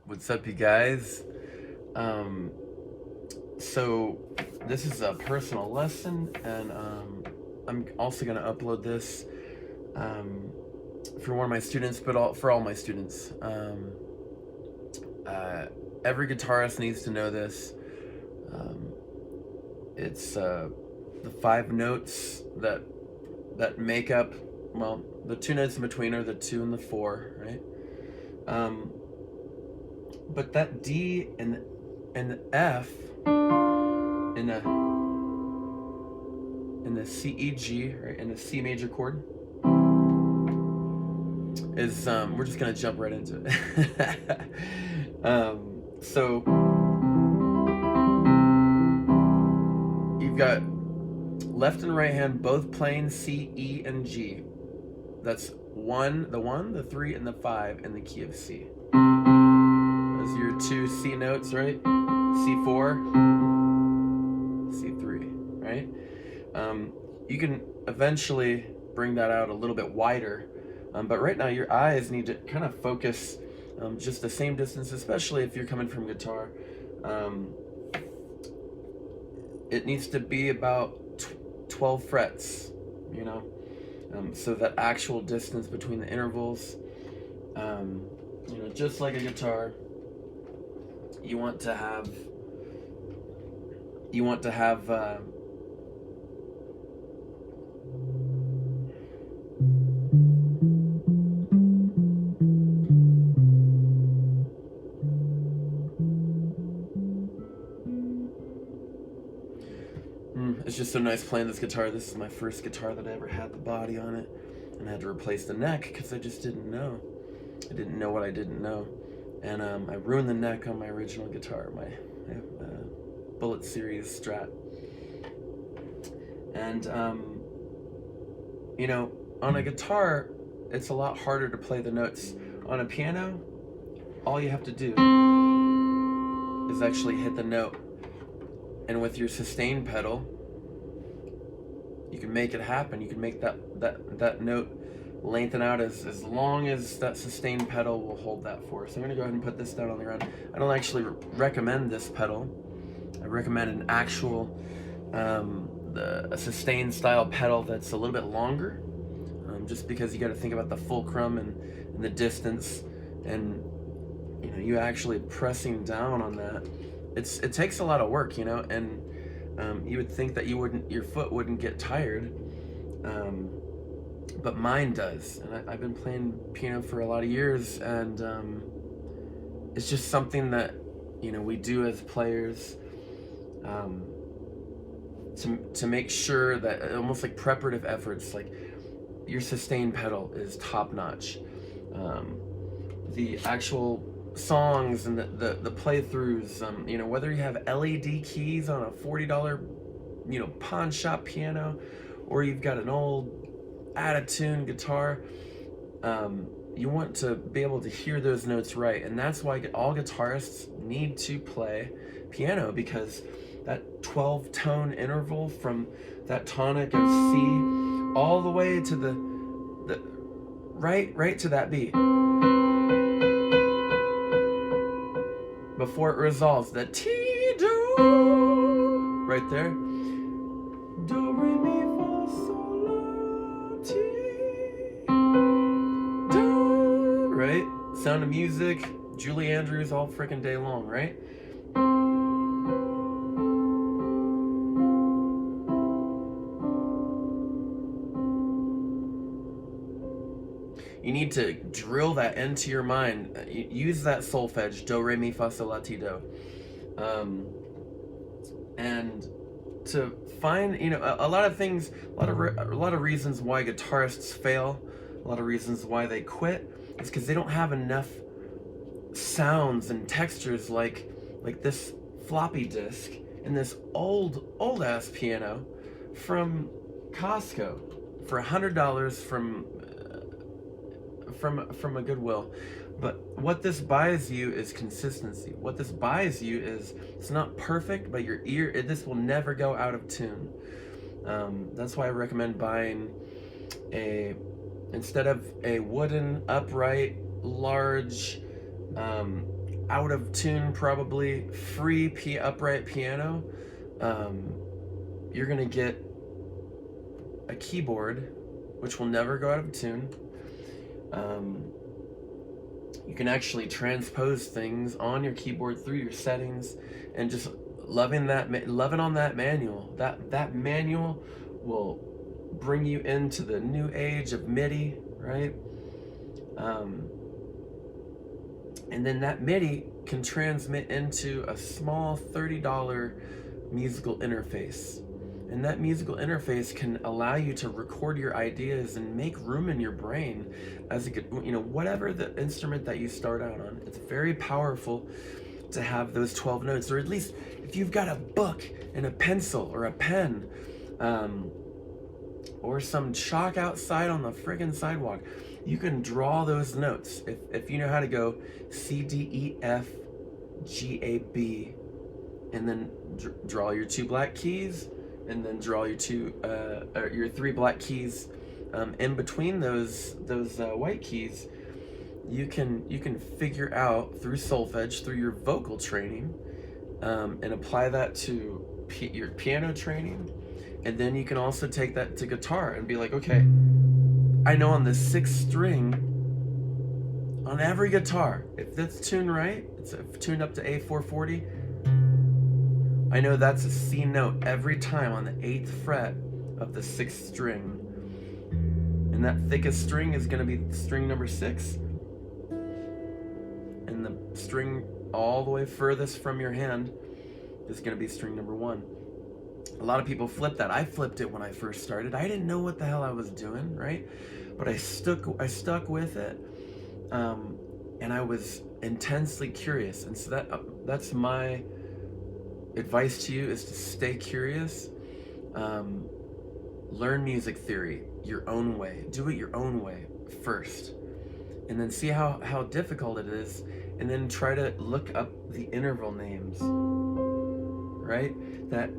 What's up, you guys? Um, so this is a personal lesson, and I'm also gonna upload this um, for one of my students, but for all my students. Uh, every guitarist needs to know this. Um, it's the five notes that make up. Well, the two notes in between are the two and the four, right? But that D and the F and the C E G, right, and the C major chord is we're just gonna jump right into it. So you've got left and right hand both playing C, E, and G. That's the 3, and the 5 in the key of C. Those are your two C notes, right? C4, C3, right? You can eventually bring that out a little bit wider, but right now your eyes need to kind of focus just the same distance, especially if you're coming from guitar. It needs to be about 12 frets, you know? So that actual distance between the intervals, just like a guitar, you want to have it's just so nice playing this guitar. This is my first guitar that I ever had the body on it, and I had to replace the neck because I just didn't know. I didn't know what I didn't know, and I ruined the neck on my original guitar, my Bullet Series Strat. And on a guitar, it's a lot harder to play the notes. On a piano, all you have to do is actually hit the note, and with your sustain pedal, you can make it happen. You can make that note lengthen out as long as that sustain pedal will hold that for. So I'm gonna go ahead and put this down on the ground. I don't actually recommend this pedal. I recommend an actual a sustain style pedal that's a little bit longer, just because you got to think about the fulcrum and the distance, and you actually pressing down on that. It takes a lot of work, and you would think that your foot wouldn't get tired, but mine does. And I've been playing piano for a lot of years, and it's just something that we do as players, to make sure that, almost like preparative efforts, like your sustain pedal is top notch. The actual songs and the playthroughs, whether you have LED keys on a $40 pawn shop piano, or you've got an old out-of-tune guitar, you want to be able to hear those notes right. And that's why all guitarists need to play piano, because that 12-tone interval from that tonic of C all the way to the right to that B, before it resolves, that T do right there, do re mi fa sol la ti do, right? Sound of Music, Julie Andrews all freaking day long, right? You need to drill that into your mind. Use that solfege, do, re, mi, fa, sol, la, ti, do. And to find, a lot of things, a lot of reasons why guitarists fail, a lot of reasons why they quit, is because they don't have enough sounds and textures like this floppy disk and this old ass piano from Costco for $100 from a Goodwill. But what this buys you is consistency. What this buys you is, it's not perfect, but your ear, this will never go out of tune. That's why I recommend buying instead of a wooden upright large out of tune, probably free upright piano, you're gonna get a keyboard which will never go out of tune. You can actually transpose things on your keyboard through your settings, and just loving on that manual. That manual will bring you into the new age of MIDI, right? And then that MIDI can transmit into a small $30 musical interface. And that musical interface can allow you to record your ideas and make room in your brain as you could, whatever the instrument that you start out on. It's very powerful to have those 12 notes, or at least if you've got a book and a pencil or a pen, or some chalk outside on the friggin' sidewalk, you can draw those notes. If you know how to go C, D, E, F, G, A, B, and then draw your 2 black keys, and then draw your your 3 black keys in between those white keys, you can figure out through solfege, through your vocal training, and apply that to your piano training. And then you can also take that to guitar and be like, okay, I know on the 6th string on every guitar, if that's tuned right, it's tuned up to A440, I know that's a C note every time on the 8th fret of the 6th string. And that thickest string is going to be string number 6. And the string all the way furthest from your hand is going to be string number 1. A lot of people flip that. I flipped it when I first started. I didn't know what the hell I was doing, right? But I stuck with it, and I was intensely curious. And so that's my advice to you, is to stay curious. Learn music theory your own way. Do it your own way first, and then see how difficult it is, and then try to look up the interval names, right? That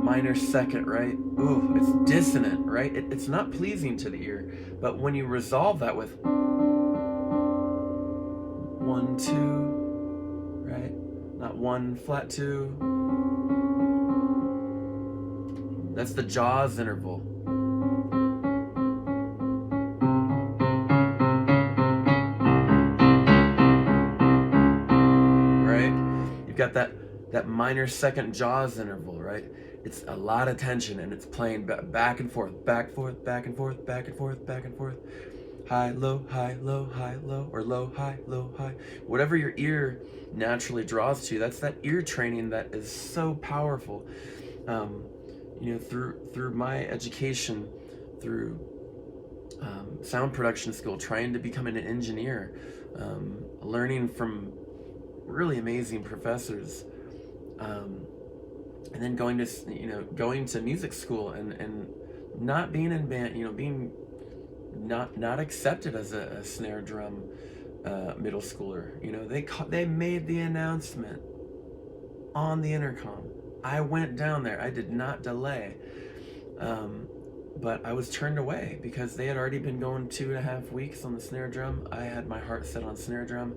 minor second, right? Ooh, it's dissonant, right? It's not pleasing to the ear. But when you resolve that with 1, 2, right? Not 1 flat 2. That's the jaws interval. Right? You've got that minor second jaws interval, right? It's a lot of tension, and it's playing back and forth, back, forth, back and forth, back and forth, back and forth. High, low, high, low, high, low, or low, high, low, high. Whatever your ear naturally draws to, that's that ear training that is so powerful. Through my education, through sound production school, trying to become an engineer, learning from really amazing professors, and then going to music school and not being in band, being not accepted as a snare drum middle schooler. They made the announcement on the intercom. I went down there. I did not delay, but I was turned away because they had already been going 2.5 weeks on the snare drum. I had my heart set on snare drum.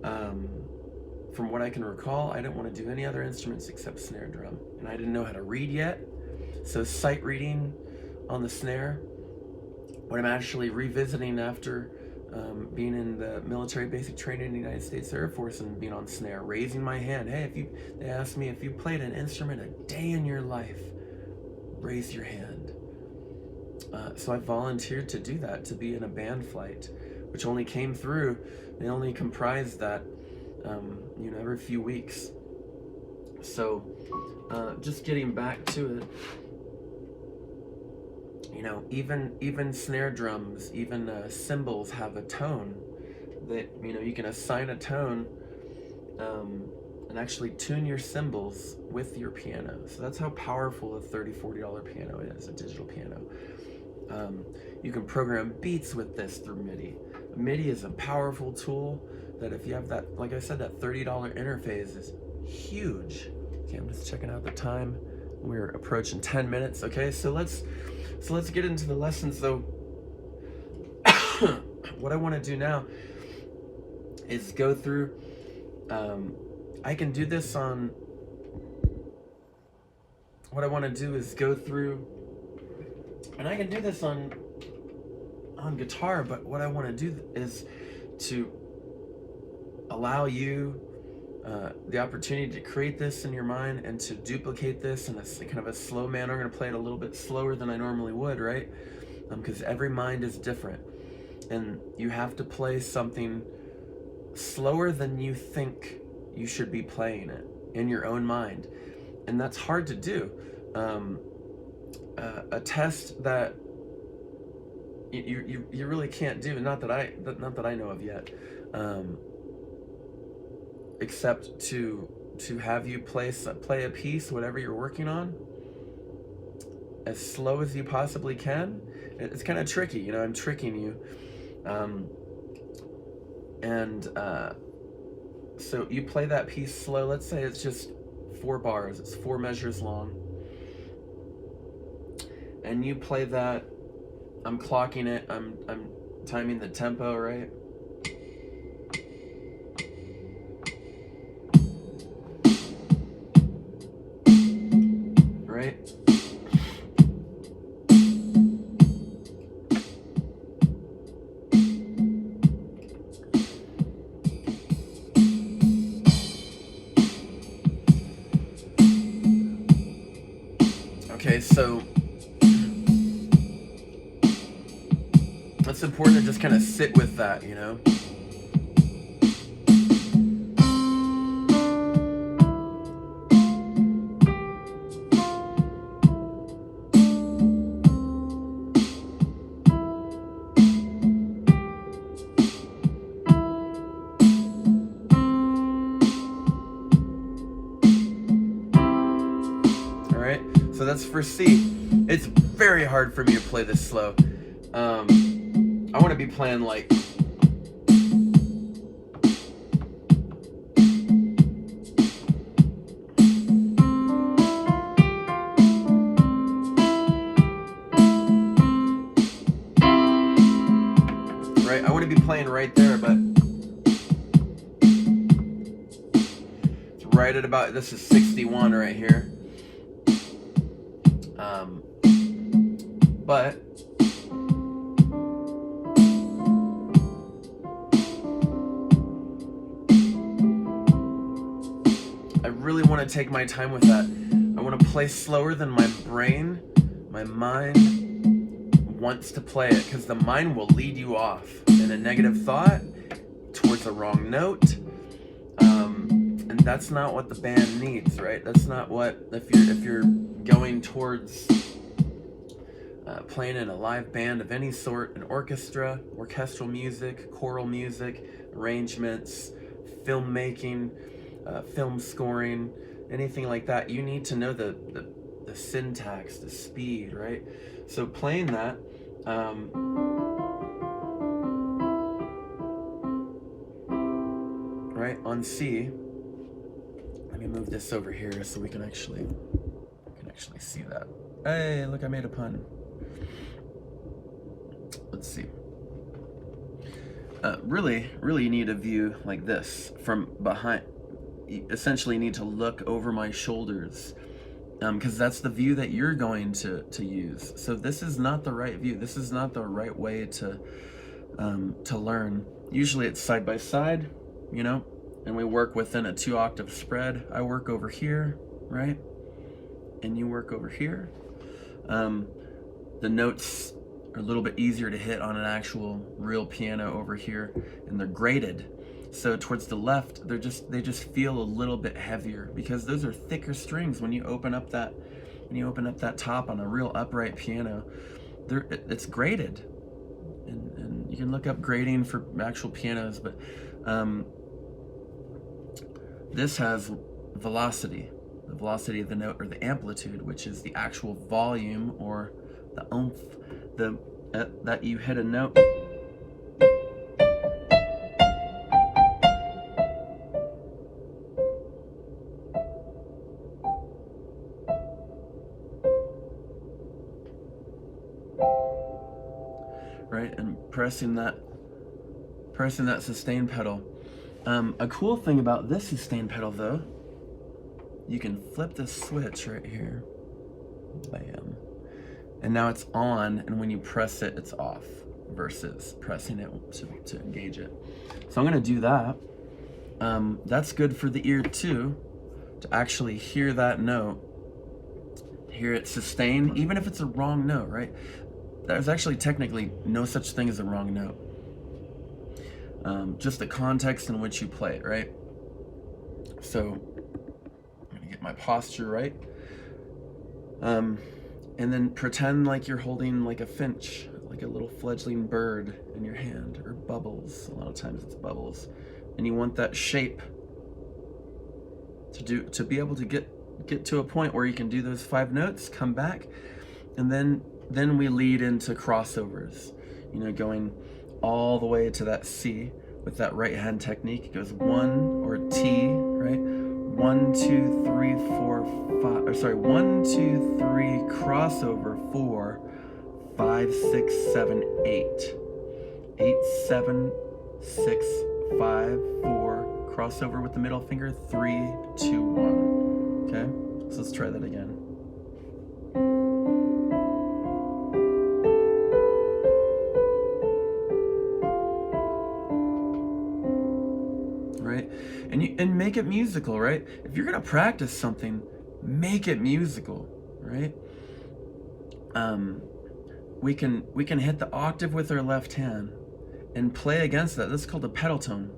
From what I can recall, I didn't want to do any other instruments except snare drum, and I didn't know how to read yet. So sight reading on the snare, what I'm actually revisiting after being in the military basic training in the United States Air Force and being on snare, raising my hand. Hey, they asked me, if you played an instrument a day in your life, raise your hand. So I volunteered to do that, to be in a band flight, which only came through. They only comprised that, every few weeks. So just getting back to it, even snare drums, even cymbals have a tone that, you can assign a tone and actually tune your cymbals with your piano. So that's how powerful a $30-$40 piano is, a digital piano. You can program beats with this through MIDI. MIDI is a powerful tool that, if you have that, like I said, that $30 interface is huge. Okay, I'm just checking out the time. We're approaching 10 minutes. Okay, so let's get into the lessons though. What I want to do now is go through, I can do this on, what I want to do is go through, and I can do this on guitar, but what I want to do is to allow you the opportunity to create this in your mind and to duplicate this in a kind of a slow manner. I'm going to play it a little bit slower than I normally would, right? Because every mind is different, and you have to play something slower than you think you should be playing it in your own mind, and that's hard to do. A test that you really can't do, not that I know of yet, except to have you play a piece, whatever you're working on, as slow as you possibly can. It's kind of tricky, you know. I'm tricking you, so you play that piece slow. Let's say it's just 4 bars. It's 4 measures long, and you play that. I'm clocking it. I'm timing the tempo, right? Right? Okay, so it's important to just kind of sit with that, you know? All right, so that's for C. It's very hard for me to play this slow. I want to be playing like, right? I want to be playing right there, but it's right at about, this is 61 right here. But I really want to take my time with that. I want to play slower than my brain, my mind wants to play it, because the mind will lead you off in a negative thought towards a wrong note, and that's not what the band needs, right? That's not what, if you're going towards playing in a live band of any sort, an orchestra, orchestral music, choral music, arrangements, filmmaking, film scoring, anything like that, you need to know the syntax, the speed, right? So playing that, right, on C. Let me move this over here so we can actually see that. Hey, look, I made a pun. Let's see. Really you need a view like this from behind. You essentially need to look over my shoulders, because that's the view that you're going to use. So this is not the right view. This is not the right way to learn. Usually it's side by side, you know, and we work within a 2-octave spread. I work over here, right? And you work over here. The notes are a little bit easier to hit on an actual real piano over here, and they're graded. So towards the left, they just feel a little bit heavier, because those are thicker strings. When you open up that top on a real upright piano, it's graded, and you can look up grading for actual pianos. But this has velocity, the velocity of the note, or the amplitude, which is the actual volume or the oomph, that you hit a note. Right, and pressing that sustain pedal. A cool thing about this sustain pedal though, you can flip this switch right here, bam, and now it's on, and when you press it, it's off, versus pressing it to engage it. So I'm gonna do that. That's good for the ear too, to actually hear that note, hear it sustain, even if it's a wrong note, right? There's actually technically no such thing as a wrong note. Just the context in which you play it, right? So I'm gonna get my posture right. And then pretend like you're holding like a finch, like a little fledgling bird in your hand, or bubbles. A lot of times it's bubbles. And you want that shape to be able to get to a point where you can do those 5 notes, come back, and then we lead into crossovers, you know, going all the way to that C with that right hand technique. It goes 1, or T, right? 1, 2, 3, 4, 5, or sorry, 1, 2, 3, crossover, 4, 5, 6, 7, 8. 8, 7, 6, 5, 4, crossover with the middle finger, 3, 2, 1. Okay, so let's try that again. Right? And make it musical, right? If you're gonna practice something, make it musical, right? We can hit the octave with our left hand and play against that. This is called a pedal tone.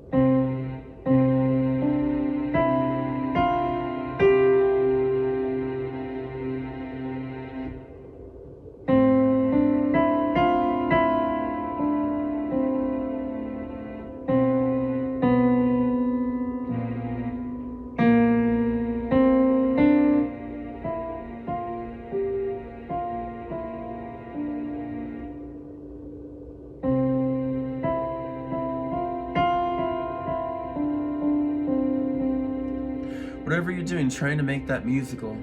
Whatever you're doing, trying to make that musical.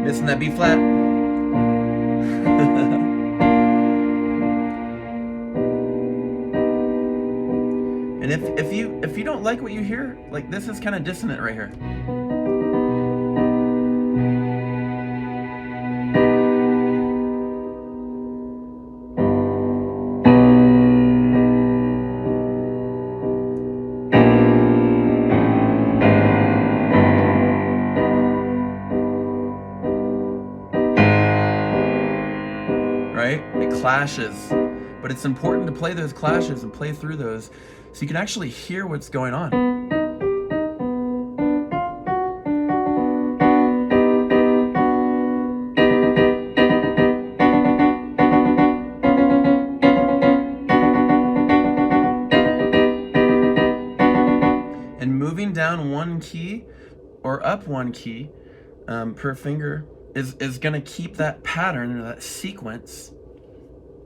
Missing that B flat. And if you don't like what you hear, like this is kind of dissonant right here. Right? It clashes, but it's important to play those clashes and play through those so you can actually hear what's going on. And moving down 1 key or up 1 key per finger is going to keep that pattern or that sequence,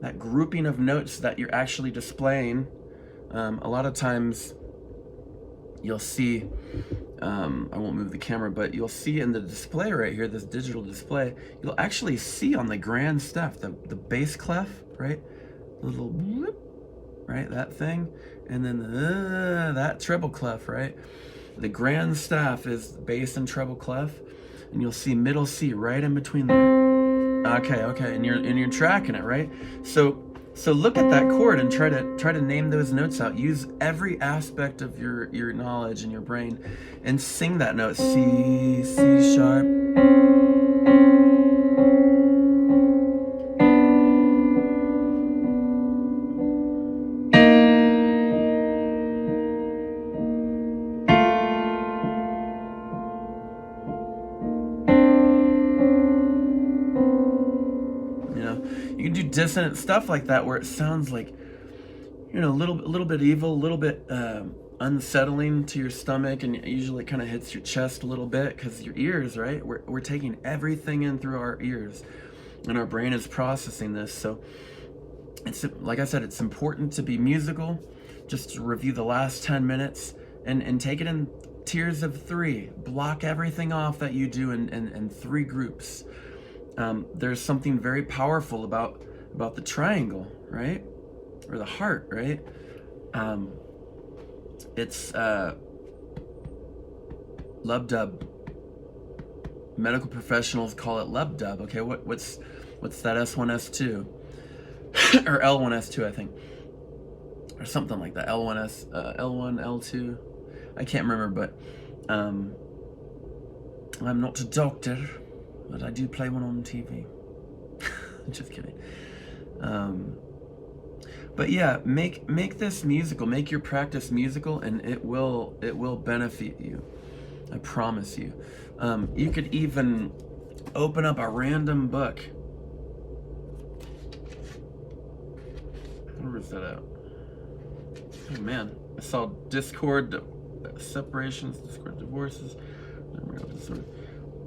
that grouping of notes that you're actually displaying. A lot of times you'll see, I won't move the camera, but you'll see in the display right here, this digital display, you'll actually see on the grand stuff, the bass clef, right? The little bloop, right? That thing. And then that treble clef, right? The grand staff is bass and treble clef. And you'll see middle C right in between there. Okay, and you're tracking it, right? So look at that chord and try to name those notes out. Use every aspect of your knowledge and your brain, and sing that note. C sharp. dissonant stuff like that where it sounds like, you know, a little bit evil, a little bit unsettling to your stomach, and usually it kind of hits your chest a little bit because your ears, right? We're taking everything in through our ears, and our brain is processing this. So it's, like I said, it's important to be musical. Just to review the last 10 minutes and take it in tiers of 3. Block everything off that you do in 3 groups. There's something very powerful about the triangle, right? Or the heart, right? It's lub dub. Medical professionals call it lub dub. Okay, what's that S1 S2 or L1 S2, I think, or something like that. L1 L1 L2. I can't remember, but I'm not a doctor, but I do play one on TV. Just kidding. But yeah, make this musical, make your practice musical, and it will benefit you. I promise you. You could even open up a random book. Where was that at? Oh man, I saw discord separations, discord divorces.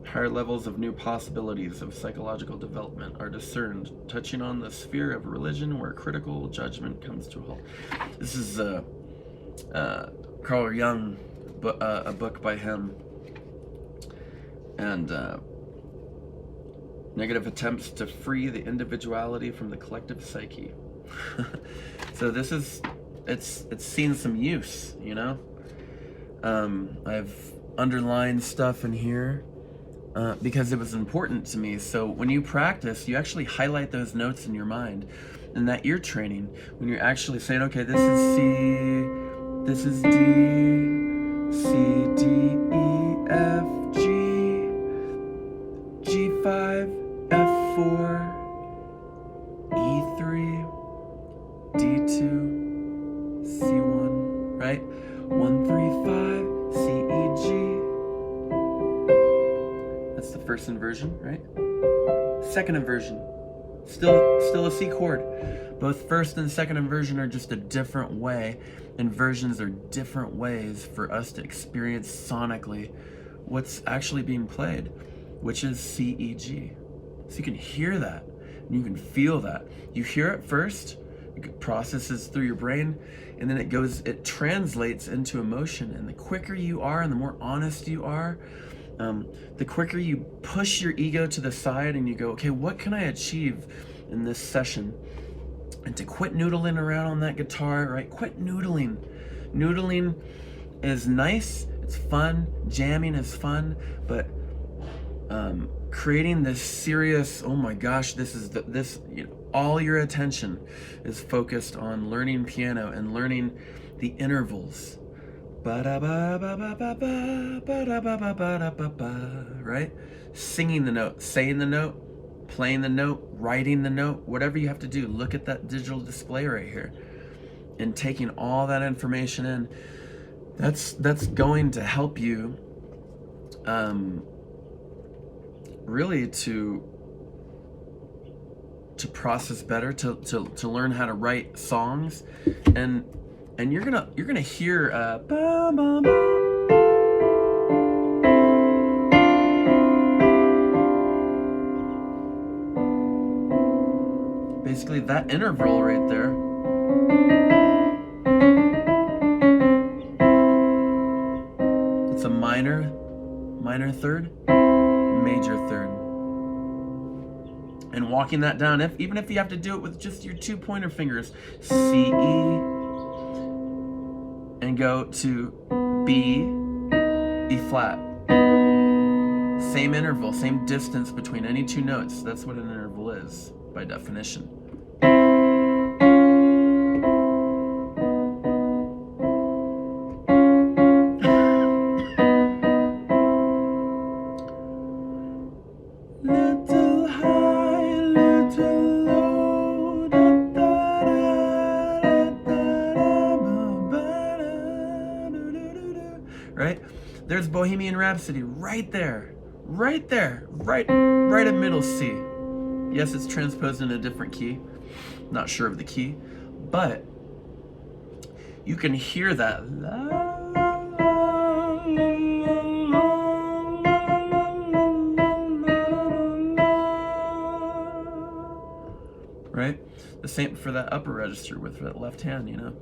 Higher levels of new possibilities of psychological development are discerned, touching on the sphere of religion where critical judgment comes to a halt. This is Carl Jung, a book by him, and negative attempts to free the individuality from the collective psyche. So this is, it's seen some use, you know. I've underlined stuff in here because it was important to me. So when you practice, you actually highlight those notes in your mind, and that ear training, when you're actually saying, okay, this is C, this is D, C, D, E, F, G, G5, F4, E3, D2, C1, right? 1, 3, 5, C, E, G. That's the first inversion, right? Second inversion, still a C chord. Both first and second inversion are just a different way. Inversions are different ways for us to experience sonically what's actually being played, which is C, E, G. So you can hear that, and you can feel that. You hear it first, it processes through your brain, and then it translates into emotion. And the quicker you are and the more honest you are, the quicker you push your ego to the side and you go, okay, what can I achieve in this session? And to quit noodling around on that guitar, right? Quit noodling. Noodling is nice, it's fun, jamming is fun, but creating this serious, oh my gosh, all your attention is focused on learning piano and learning the intervals. Right? Singing the note, saying the note, playing the note, writing the note, whatever you have to do. Look at that digital display right here, and taking all that information in. That's going to help you really to process better, to learn how to write songs, and you're gonna hear ba, ba, ba. Basically that interval right there. It's a minor third, major third. And walking that down, even if you have to do it with just your 2 pointer fingers, C, E, and go to B, E flat. Same interval, same distance between any 2 notes. That's what an interval is, by definition. Right? There's Bohemian Rhapsody right there. Right at middle C. Yes, it's transposed in a different key, Not sure of the key, but you can hear that. Right? The same for that upper register with that left hand, you know.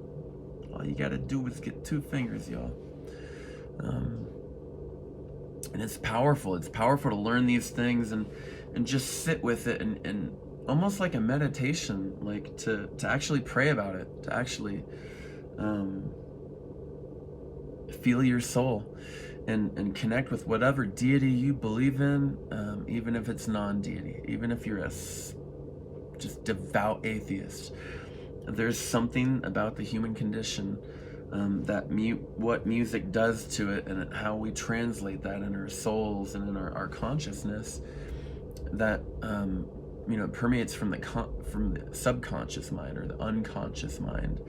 All you gotta do is get 2 fingers, y'all. And it's powerful. It's powerful to learn these things and just sit with it and almost like a meditation, like to actually pray about it, to actually feel your soul and connect with whatever deity you believe in, even if it's non-deity, even if you're a just devout atheist. There's something about the human condition, that what music does to it and how we translate that in our souls and in our consciousness, that you know, permeates from the subconscious mind or the unconscious mind.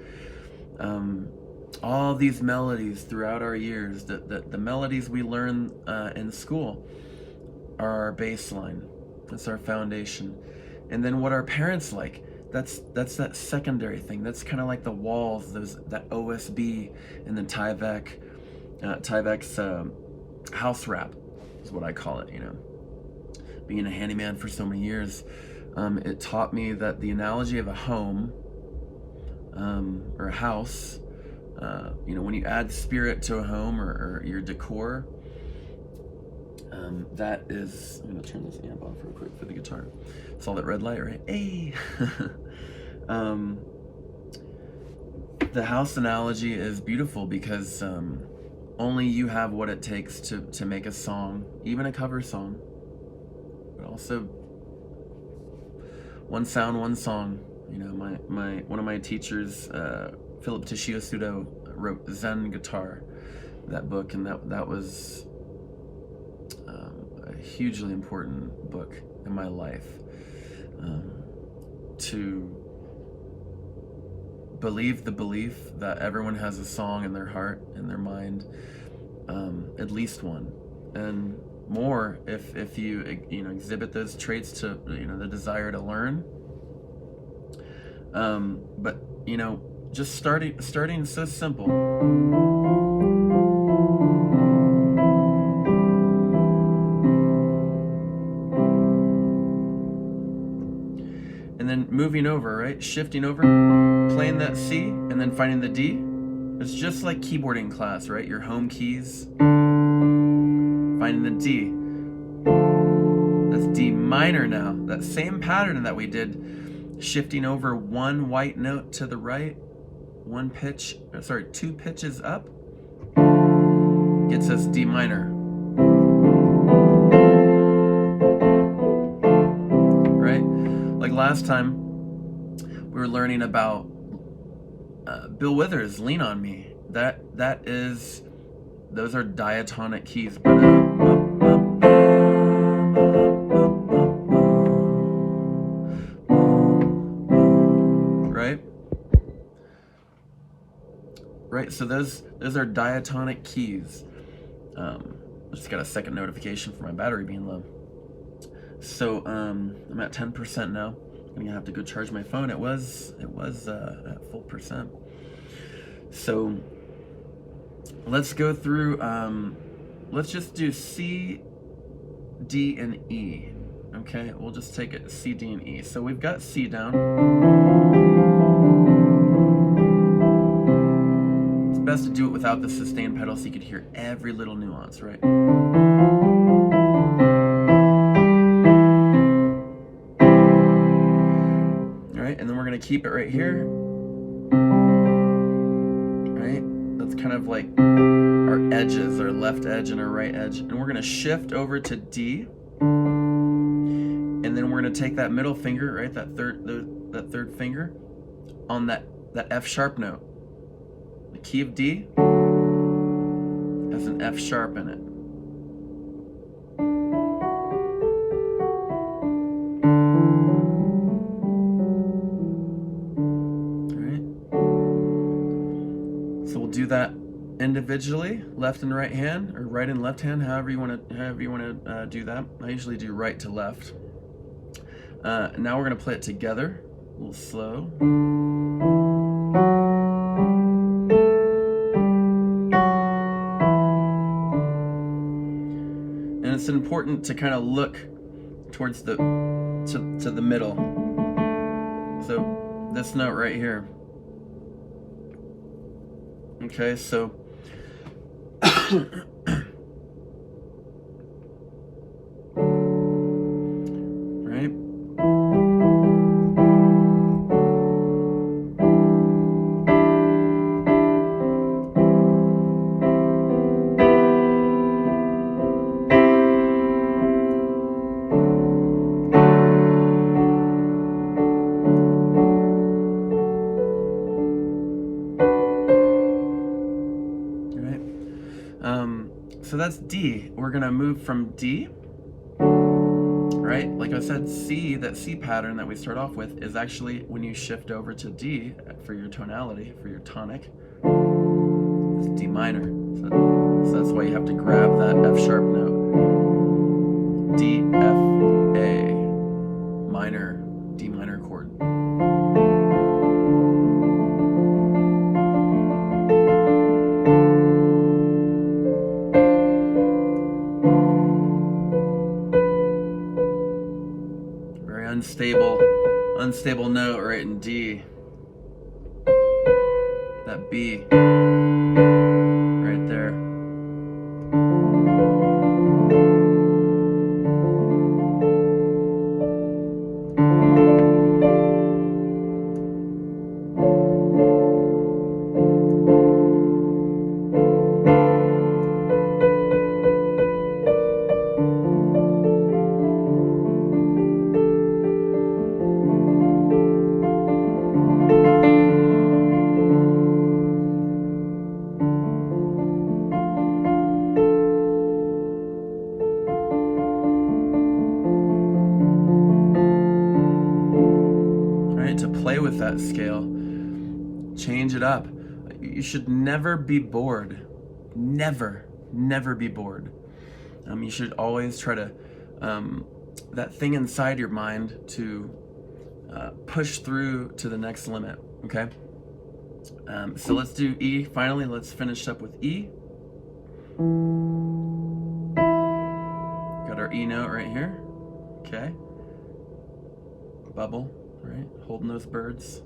All these melodies throughout our years, the melodies we learn in school are our baseline. That's our foundation. And then what our parents like, that's that secondary thing. That's kind of like the walls, that OSB and the Tyvek's house rap is what I call it, you know. Being a handyman for so many years, it taught me that the analogy of a home or a house, you know, when you add spirit to a home or your decor, that is, I'm gonna turn this amp off real quick for the guitar. Saw that red light, right? Hey! The house analogy is beautiful because only you have what it takes to make a song, even a cover song, but also one sound, one song. You know, one of my teachers, Philip Toshio Sudo, wrote Zen Guitar, that book, and that was a hugely important book in my life, to believe the belief that everyone has a song in their heart, in their mind, at least one, and more if you know, exhibit those traits to, you know, the desire to learn. But you know, just starting so simple. And then moving over, right? Shifting over, playing that C, and then finding the D. It's just like keyboarding class, right? Your home keys. Finding the D. That's D minor now. That same pattern that we did, shifting over one white note to the right, two pitches up, gets us D minor. Right? Like last time, we were learning about Bill Withers' Lean on Me. Those are diatonic keys. Right, so those are diatonic keys. I just got a second notification for my battery being low. So I'm at 10% now. I'm gonna have to go charge my phone. It was at full percent. So let's go through. Let's just do C, D, and E. Okay, we'll just take it C, D, and E. So we've got C down. Best to do it without the sustain pedal so you could hear every little nuance, right? Alright, and then we're going to keep it right here. Right? That's kind of like our edges, our left edge and our right edge. And we're going to shift over to D. And then we're going to take that middle finger, right? That third finger on that F sharp note. The key of D has an F sharp in it. All right. So we'll do that individually, left and right hand, or right and left hand, however you want to do that. I usually do right to left. Now we're going to play it together. A little slow. And it's important to kind of look towards the to the middle. So this note right here. Okay, so right? So that's D. We're gonna move from D, right? Like I said, C, that C pattern that we start off with is actually when you shift over to D for your tonality, for your tonic, it's D minor. So that's why you have to grab that F sharp note. D, F, A, minor, D minor chord. Unstable note right in D. That B right there. To play with that scale, change it up. You should never be bored. Never be bored. You should always try to that thing inside your mind to push through to the next limit. Okay, so let's do E. Finally, let's finish up with E. Got our E note right here. Okay, bubble. Right, holding those birds.